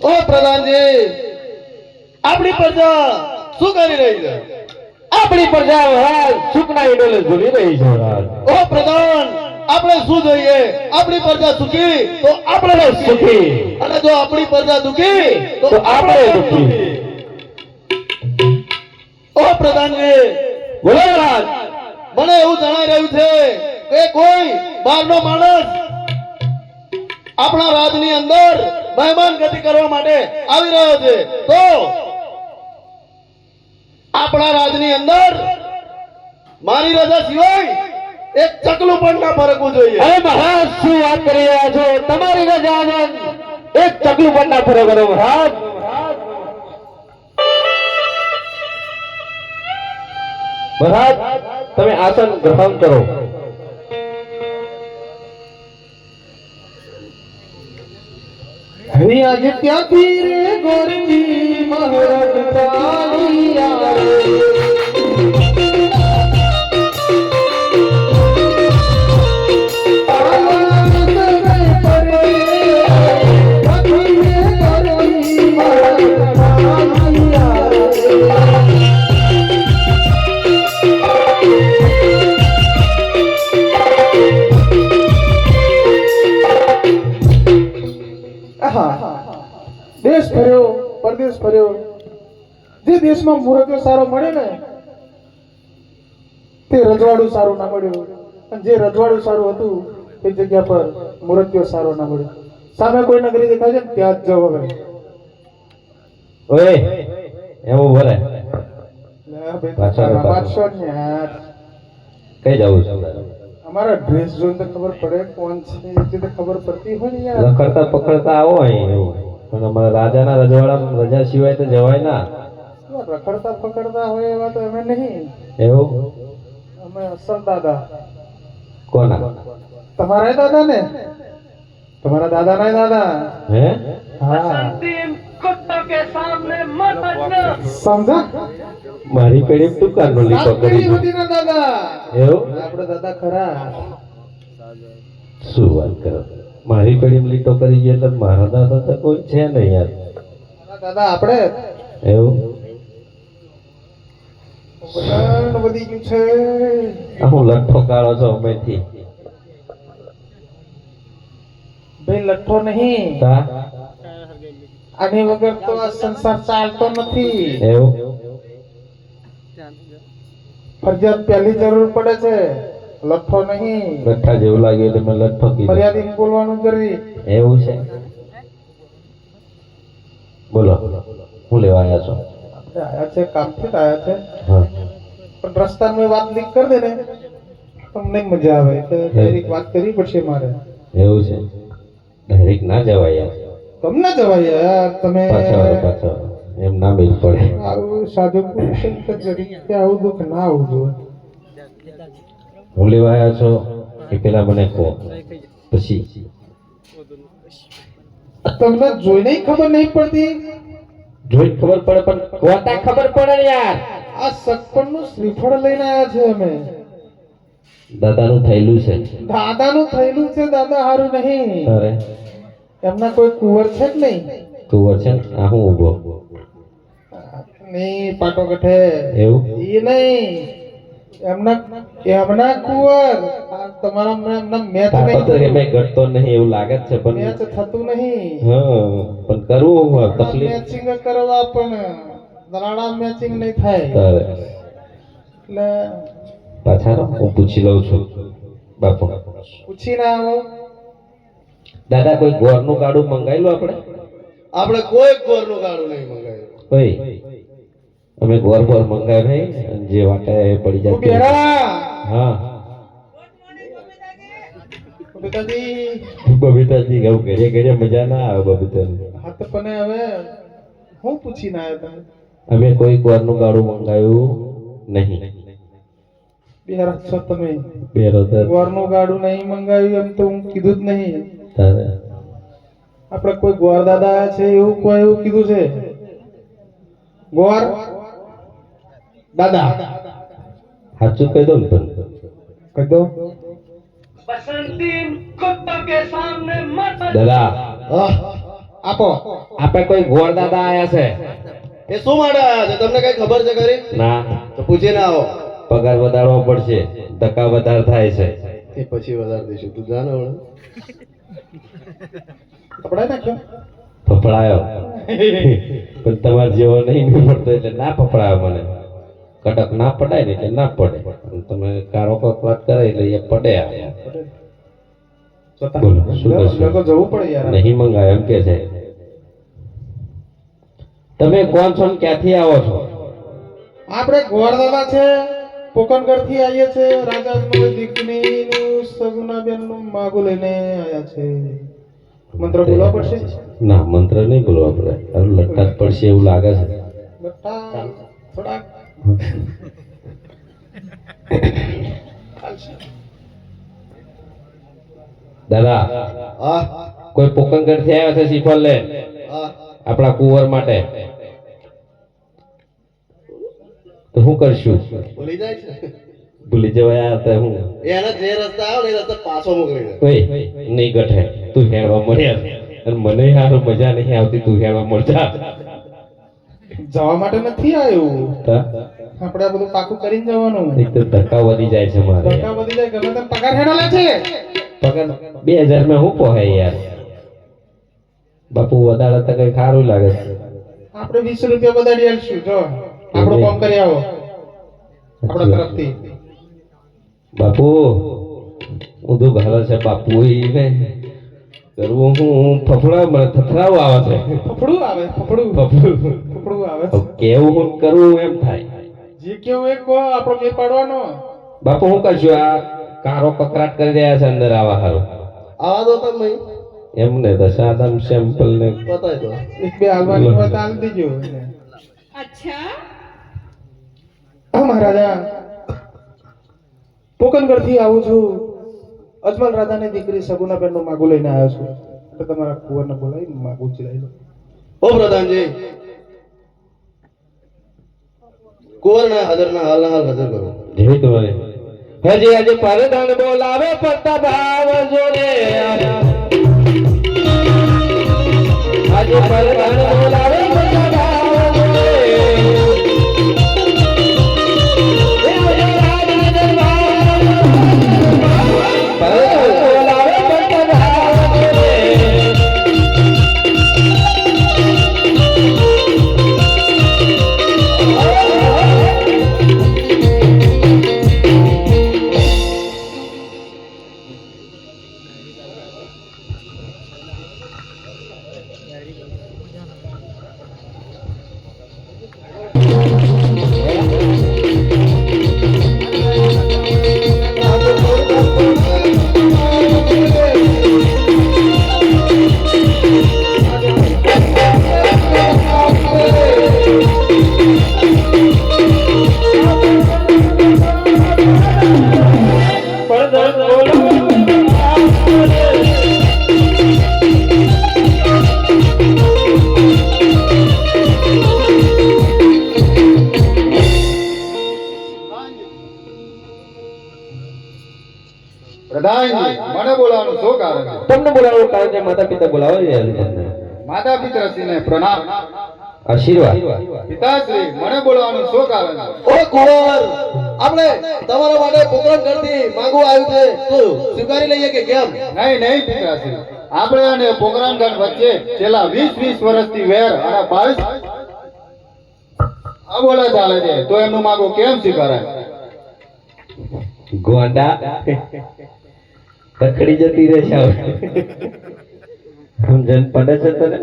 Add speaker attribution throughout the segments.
Speaker 1: ઓ પ્રધાનજી, આપણી પ્રજા શું કરી રહી છે?
Speaker 2: આપણી પ્રજા મહારાજ સુખના ઈડોલે ઝૂલી રહી છે મહારાજ.
Speaker 1: ઓ પ્રધાન, આપણે શું જોઈએ? આપણી પ્રજા સુખી તો આપણે
Speaker 2: સુખી,
Speaker 1: અને જો આપણી પ્રજા દુખી તો
Speaker 2: આપણે દુખી.
Speaker 1: ઓ પ્રધાનજી,
Speaker 2: બોલો મહારાજ.
Speaker 1: મને એવું જણાઈ રહ્યું છે કે કોઈ બહારનો માણસ આપણા રાજની અંદર મહેમાન ગતિ કરવા માટે આવી રહ્યો છે, તો આપણા રાજની અંદર મારી રજા સિવાય એક ચકલું પણ ના ફરકવું જોઈએ.
Speaker 2: અરે મહારાજ, શું વાત કરી રહ્યા છો? તમારી રજા આનંદ એક ચકલું પણ ના ફરે કરો મહારાજ. મહારાજ, તમે આસન ગ્રહણ કરો.
Speaker 1: હરી આજે ત્યાંથી રે ગોરજી મહારાજ ચાલી આવે. દેશ ફર્યો, પરદેશ ફર્યો, જે દેશમાં મુરત્યો સારો મળે ને તે રજવાડું સારું ના મળ્યું, અને જે રજવાડું સારું હતું તે જગ્યા પર મુરત્યો સારો ના મળ્યો. સામે કોઈ નગરી દેખાય છે ને ત્યાં જ જાવ હવે.
Speaker 2: ઓય, એવું બોલે.
Speaker 1: પાછળ
Speaker 2: કઈ જવું છે?
Speaker 1: અમારા ડ્રેસ જોઈને તો ખબર પડે કોણ છે, તે ખબર પડતી હોય ને યાર.
Speaker 2: રખડતા પકડતા આવો અહીં એવું. પણ અમારા રાજાના રજવાડા રજા સિવાય તો જવાય ના.
Speaker 1: રખડતા પકડતા હોય એવા તો અમે નહીં.
Speaker 2: એવું?
Speaker 1: અમે અસલ દાદા.
Speaker 2: કોના?
Speaker 1: તમારા દાદા ને? તમારા દાદા ના દાદા.
Speaker 2: હે?
Speaker 1: હા. સમજા?
Speaker 2: મારી પેઢી તું કાનો લીધો કરી
Speaker 1: મોદી ના દાદા.
Speaker 2: એવું?
Speaker 1: આપણે દાદા ખરા.
Speaker 2: શું વાત કરો? મારી પેઢી લીટો કરી ગયો એટલે મારા દાદા તો કોઈ છે નહીં યાર.
Speaker 1: દાદા આપણે
Speaker 2: એવું?
Speaker 1: વધી ગયું છે.
Speaker 2: હું લઠ્ઠો કાઢો છો અમેથી.
Speaker 1: ભાઈ લઠ્ઠો નહીં.
Speaker 2: તા?
Speaker 1: આની વગર તો આ સંસાર ચાલતો નથી.
Speaker 2: એવું?
Speaker 1: ફરજિયાત પહેલી જરૂર પડે છે, લઠ્ઠો નહીં.
Speaker 2: લઠ્ઠા જેવું લાગ્યું એટલે મેં લઠ્ઠો કીધું.
Speaker 1: મર્યાદિત બોલવાનું જરૂરી.
Speaker 2: એવું છે? બોલો, હું લેવા આવ્યા છો?
Speaker 1: આયા છે, કામથી આયા છે.
Speaker 2: હા.
Speaker 1: પણ રસ્તામાં વાત લીક કરી દે ને તમને મજા આવે એટલે ડાયરેક્ટ વાત કરવી પડશે મારે.
Speaker 2: એવું છે? ડાયરેક્ટ ના જવાય યાર.
Speaker 1: કમ ના જવાય યાર તમે.
Speaker 2: પાછા એમ ના બેસ પડે.
Speaker 1: આવું સાધુ પુરુષ જરીકે આવું દુઃખ ના આવવું જોઈએ.
Speaker 2: હું લેવા આવ્યા છો એ પેલા મને કહો, પછી
Speaker 1: તમને જોઈને ખબર નહીં પડતી.
Speaker 2: જોઈ ખબર પડે પણ કોતા ખબર પડે ને યાર.
Speaker 1: આ સગપણનું શ્રીફળ લઈને આવ્યા છે અમે.
Speaker 2: દાદાનું થયેલું છે.
Speaker 1: દાદાનું થયેલું છે, દાદા હારું નહીં.
Speaker 2: અરે
Speaker 1: એમના કોઈ કુંવર છે જ નહીં.
Speaker 2: કુંવર છે ને? આ હું ઊભો.
Speaker 1: નહીં પાટો કઠે.
Speaker 2: એવું?
Speaker 1: એ નહીં, એમના કુંવર. તમારા એમના મેચ નહીં.
Speaker 2: મેં ઘટતો નહીં એવું લાગે છે પણ
Speaker 1: મેચ થતું નહીં.
Speaker 2: હા, પણ કરવું તકલીફ.
Speaker 1: મેચિંગ કરવા પણ દરાડા મેચિંગ નહીં થાય. એટલે
Speaker 2: પાછા હું પૂછી લઉં છું બાપુ.
Speaker 1: પૂછી ના આવો.
Speaker 2: દાદા કોઈ ગોળનું ગાડું મંગાવેલું આપણે
Speaker 1: કોઈ ગોરનું ગાડું નહીં મંગાવ્યું.
Speaker 2: કોઈ અમે ગોળ બોર મંગાવ્યું નહીં, જે વાટે એ પડી જાય.
Speaker 1: બેરા
Speaker 2: હા
Speaker 1: બબીતાજી.
Speaker 2: બબીતાજી એવું ઘરે ઘરે મજા ના આવે બબીતાજી.
Speaker 1: હા તો પણ હવે હું પૂછી ના આવ્યો તમે.
Speaker 2: અમે કોઈ ગોળનું ગાડું મંગાવ્યું નહીં.
Speaker 1: બેરા છો તમે.
Speaker 2: બેરોજગાર
Speaker 1: ગોરનું ગાડું નહીં મંગાવ્યું એમ તો હું કીધું જ નહીં.
Speaker 2: તારે
Speaker 1: આપણે કોઈ ગોર દાદા છે એવું કોઈ એવું કીધું છે? ગોર દાદા
Speaker 2: સાચું કહી દો ને પણ.
Speaker 1: કહી દો.
Speaker 2: દાદા
Speaker 1: આપો.
Speaker 2: આપણે કોઈ ગોળ દાદા આયા છે
Speaker 3: એ શું માટે આયા છે તમને કઈ ખબર છે ખરી?
Speaker 2: ના
Speaker 3: તો પૂછીને આવો.
Speaker 2: પગાર વધારવો પડશે, ધક્કા વધાર થાય છે.
Speaker 3: એ પછી વધારે દઈશું તું જાને હવે.
Speaker 1: કપડા નાખ્યો.
Speaker 2: ફફડાયો પણ તમારે જેવો નહીં પડતો એટલે ના ફફડાયો. મને કડક ના પડાય ને એટલે ના પડે. અને તમે કારો કકડાટ કરે એટલે એ પડે. બોલો, શું કરશું?
Speaker 1: લગો જવું પડે યાર.
Speaker 2: નહીં મંગાય એમ કે છે. તમે કોણ છો ને ક્યાંથી આવો છો?
Speaker 1: આપણે ગોળદાદા છે, પોકણગઢ થી આવીએ છે. રાજા દીકરીનું સગુનાબેન નું માગું લઈને આયા છે. મંત્ર બોલવા પડશે.
Speaker 2: ના, મંત્ર નહીં બોલવા પડે. તારું લટકા જ પડશે એવું લાગે છે.
Speaker 1: બટા થોડાક
Speaker 2: દાદા,
Speaker 3: હા
Speaker 2: કોઈ પોકણગઢ થી આવ્યા છે શ્રીફળ લે
Speaker 3: હા
Speaker 2: આપણા કુંવર માટે. તો શું કરશું?
Speaker 3: ભૂલી જાય છે
Speaker 2: ભૂલી જવાય આ તો હું
Speaker 3: એના જે રસ્તા આવે ને એ રસ્તા પાછો મોકલી દે.
Speaker 2: ઓય નહીં ગઠે. તું હેડવા મળ્યા અને મને યાર મજા નહીં આવતી. તું હેડવા મળતા
Speaker 1: જવા માટે નથી આવ્યું.
Speaker 2: તા?
Speaker 1: આપણે આ બધું પાકું કરીને જવાનું.
Speaker 2: એક તો ધક્કા વધી જાય છે મારે.
Speaker 1: ધક્કા બધી જાય ગમે તેમ પગાર હેડો લે છે.
Speaker 2: પગાર 2000 માં હું પોહાય યાર. બાપુ વધારે તો કઈ સારું લાગે છે.
Speaker 1: આપણે 20 રૂપિયા બધાડી આલશું. જો આપણું કામ કરી આવો આપણા તરફથી.
Speaker 2: બાપુ ઊંધું ઘર છે બાપુ. એને કરવું હું ફફડા મને થથરાવ આવે છે.
Speaker 1: ફફડું આવે ફફડું
Speaker 2: ફફડું
Speaker 1: ફફડું આવે.
Speaker 2: કેવું હું કરવું એમ થાય.
Speaker 1: જે કેવું એ કહો, આપણો મેર પાડવાનો.
Speaker 2: બાપુ હું કરશું? આ કારો કકરાટ કરી રહ્યા છે અંદર આવા હારું.
Speaker 3: આવા દો તમે
Speaker 2: એમને તો સાદમ સેમ્પલ ને
Speaker 3: બતાવી દો.
Speaker 1: એક બે હાલવાની હોય તો હાલ દેજો.
Speaker 4: અચ્છા
Speaker 1: હા મહારાજા, પોકણગઢ થી આવું છું. અજમલ રાજાની દીકરી સગુનાબેન નું માગું લઈને આવ્યો છું. એટલે તમારા કુંવરને બોલાવી માગું ચીરાઈ લો.
Speaker 3: ઓ પ્રધાનજી, કુંવરના હાજરના હાલના હાલ હાજર કરો.
Speaker 2: જેવી તમારે હજી આજે પરદાન બોલાવે પડતા ભાવ જોડે. આજે પરદાન બોલાવે પડતા ભાવ જોડે. પરદાન બોલાવે પડતા ભાવ જોડે.
Speaker 5: પ્રધાનજી, મને બોલાવવાનું શું કારણ છે?
Speaker 2: તમને બોલાવવાનું કારણ છે માતા પિતા બોલાવે છે તમને.
Speaker 5: માતા પિતાશ્રીને પ્રણામ.
Speaker 2: આશીર્વાદ.
Speaker 5: પિતાશ્રી, મને બોલાવવાનું શું કારણ છે?
Speaker 3: ઓ કુંવર, આપણે તમારા માટે પોકરણગઢથી માંગવું આવ્યું છે. તો સ્વીકારી લઈએ કે કેમ?
Speaker 5: નહીં નહીં પિતાશ્રી, આપણે અને પોકરણગઢ વચ્ચે છેલ્લા 20 વર્ષથી વેર અને 22 અબોલા ચાલે છે. તો એમનું માગું કેમ સ્વીકારાય?
Speaker 2: ગોંડા રખડી જતી રહેશે હવે. સમજણ પડે છે તને?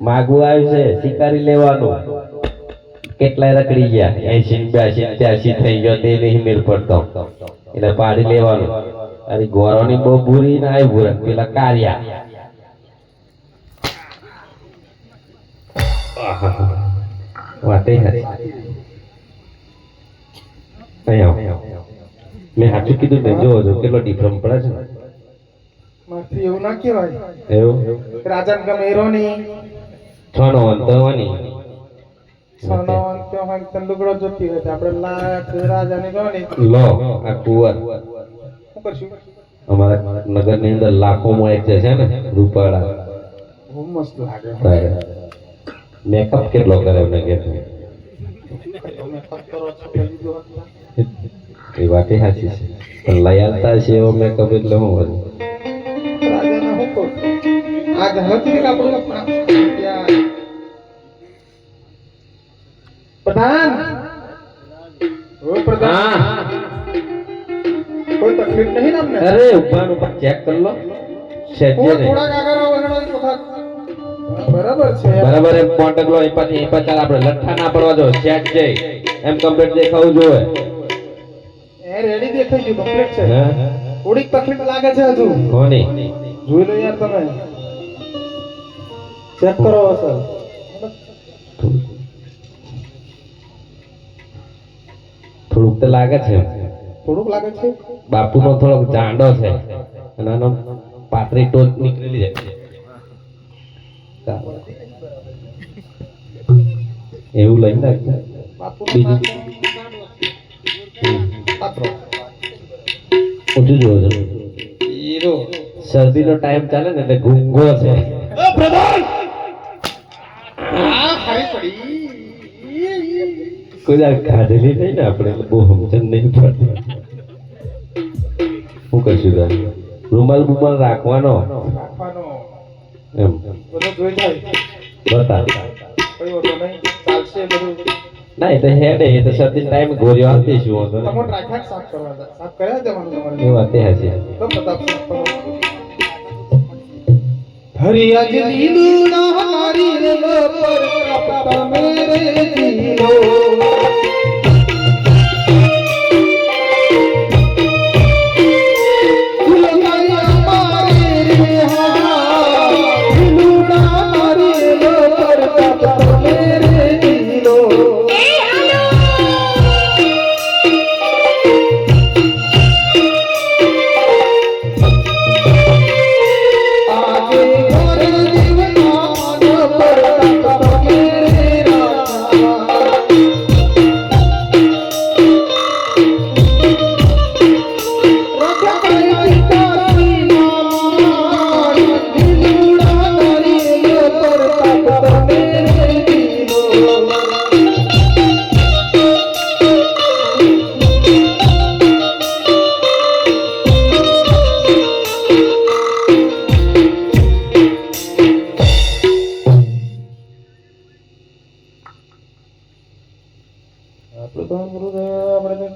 Speaker 2: માગવું આવ્યું છે, સ્વીકારી લેવાનું. કેટલાય રખડી ગયા, 80 82 83 થઈ ગયો તે નહીં મેળ પડતો એટલે પાડી લેવાનું. અરે ગોરોની બહુ બુરી ના આવી બુરા પેલા કાર્યા. વાતે હરી અહીંયા મેં સાચું કીધું ને? જો જો કેટલો ડિફરન્સ પડે છે.
Speaker 1: મારથી એવું ના કહેવાય.
Speaker 2: એવું
Speaker 1: રાજાને ગમે એરો નહીં.
Speaker 2: છનો અંતવાની
Speaker 1: સોનો અંત્ય હોય તંદુકડો જોતી હોય. આપણે લાખ રાજાને ગણી
Speaker 2: લો આ કુંવર
Speaker 1: શું કરશું?
Speaker 2: અમારા નગરની અંદર લાખોમાં એક છે ને રૂપાળા
Speaker 1: બહુ મસ્ત લાગે
Speaker 2: મેકઅપ કેટલો કરે એમને કે
Speaker 1: તમે મેકઅપ કરો છો કે બીજું હતું?
Speaker 2: એ વાત સાચી છે પણ લઈ આવતા છે એવો મેકઅપ એટલે હું કરું
Speaker 1: રાજાને હું કહું આ ઘરથી આપણું ત્યાં પ્રધાન ઓ પ્રધાન
Speaker 2: હા
Speaker 1: કોઈ તકલીફ નહીં ને અમને
Speaker 2: અરે ઉભા ઉપર ચેક કરી લો સેજે નહીં
Speaker 1: થોડાક આગળ આવો હેડો એક વખત બરાબર છે
Speaker 2: બરાબર એમ કોન્ટેક્ટ લો એ પછી ચાલ આપણે લઠ્ઠા ના પડવા દો સેટ જઈ એમ કમ્પ્લીટ દેખાવું જોઈએ
Speaker 1: એ રેડી દેખાઈ ગયું કમ્પ્લીટ છે
Speaker 2: હા
Speaker 1: થોડીક તકલીફ લાગે છે હજુ
Speaker 2: કોની
Speaker 1: જોઈ લો યાર તમે ચેક કરો અસલ
Speaker 2: થોડુંક તો લાગે છે
Speaker 1: થોડુંક લાગે છે
Speaker 2: બાપુનો થોડોક જાંડો છે અને આનો પાતળી ટોચ નીકળેલી છે એવું લઈને રાખ
Speaker 1: બાપુ
Speaker 2: બીજું
Speaker 1: પાત્રો
Speaker 2: ઊંચું જોવો છો
Speaker 1: હીરો
Speaker 2: શરદીનો ટાઈમ ચાલે ને એટલે ગુંગો છે
Speaker 1: આ ખરી પડી
Speaker 2: કોઈ વાર ખાધેલી નહીં ને આપણે એટલે બહુ સમજણ નહીં પડતી શું કરશું તાર રૂમાલ બુમાલ રાખવાનો
Speaker 1: રાખવાનો
Speaker 2: એમ
Speaker 1: બધું જોઈ જાય
Speaker 2: બતા
Speaker 1: કોઈ વાંધો નહીં ચાલશે બધું
Speaker 2: ના એ તો હેડે એ તો શરદી ટાઈમ ગોળીઓ આપતી શું વાંધો
Speaker 1: તમને
Speaker 2: નહીં
Speaker 1: રાખ્યા સાફ કરવા દે સાફ કર્યા જવાનું તમારે
Speaker 2: એ વાત એ હાચી
Speaker 1: તો પ્રતાપ સાફ કરો હરી અજ લીલું ના હારી રે પર કપતા મેરે જીલો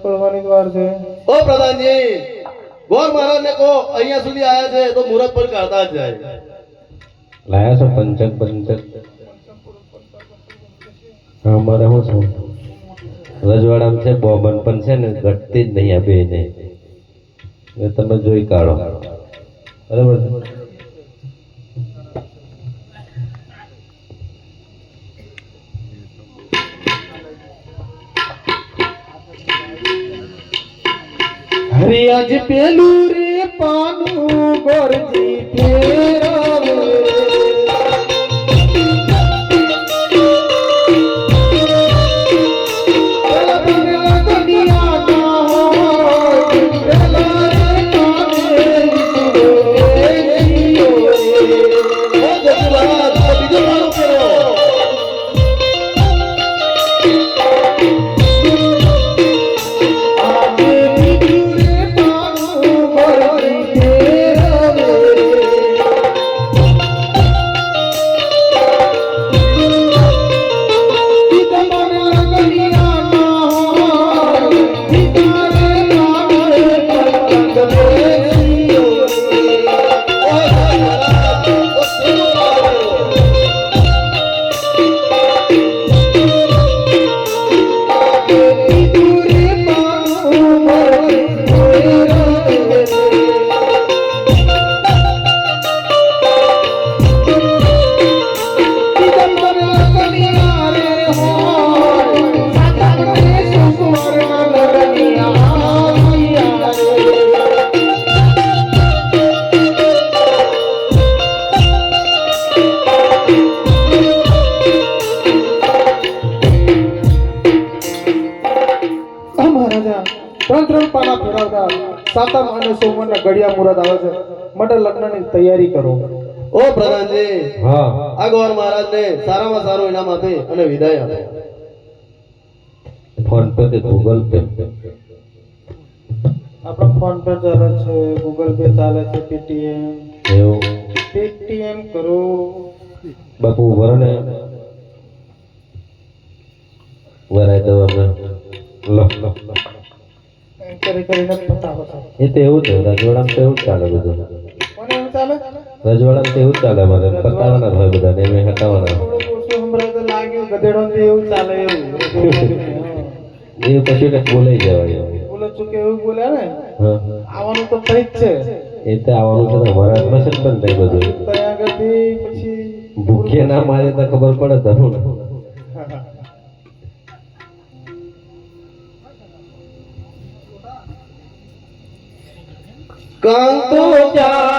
Speaker 3: ઓ પ્રધાનજી ગોર મહારાજને કહો અહીંયા સુધી આયા છે તો મુહૂર્ત પર કાઢતા જ જાય
Speaker 2: લાયા છો પંચક હા મારે શું છે રજવાડામાં છે બોબન પણ છે ને ઘટતી જ નહીં આ બે ને તમે જોઈ કાઢો બરાબર છે?
Speaker 1: હરી અજ પેલું રે પાનું ગોરજી ફેરવે ત્રણ પાના ફેરવતા સાતમ અને સોમવારના ઘડિયા મુહૂર્ત આવે છે માટે લગ્નની તૈયારી કરો
Speaker 3: ઓ પ્રધાનજી
Speaker 2: હા
Speaker 3: આ ગોર મહારાજને સારામાં સારું ઇનામ આપી અને વિદાય આપો.
Speaker 2: ફોન પે કે ગૂગલ પે
Speaker 1: આપણો ફોન પે ચાલે છે, ગૂગલ પે ચાલે છે,
Speaker 2: એવું
Speaker 1: પેટીએમ કરો.
Speaker 2: બાપુ વરણે વરાય દો અમે લો
Speaker 1: એમ કરીને પતાવો છો.
Speaker 2: એ તો એવું જ ને રજવાડામાં તો એવું જ ચાલે બધું
Speaker 1: કોને એવું ચાલે?
Speaker 2: રજવાડામાં તો એવું જ ચાલે અમારે પતાવવાના જ હોય બધા ને એમ હટાવવાના
Speaker 1: થોડું ઓછું હમણાં તો લાગ્યું ગધેડો ને એવું ચાલે એવું.
Speaker 2: એ પછી કે બોલાઈ જવાય
Speaker 1: બોલે ચૂકે એવું બોલ્યા ને
Speaker 2: હા
Speaker 1: આવવાનું તો થઈ જ છે.
Speaker 2: એ તો આવવાનું છે અમારા હાથમાં છે ને બંધ થાય બધું
Speaker 1: ત્યાં આગળથી પછી
Speaker 2: ભૂખે ના મારે તો ખબર પડે તો હું
Speaker 3: કાંતો જા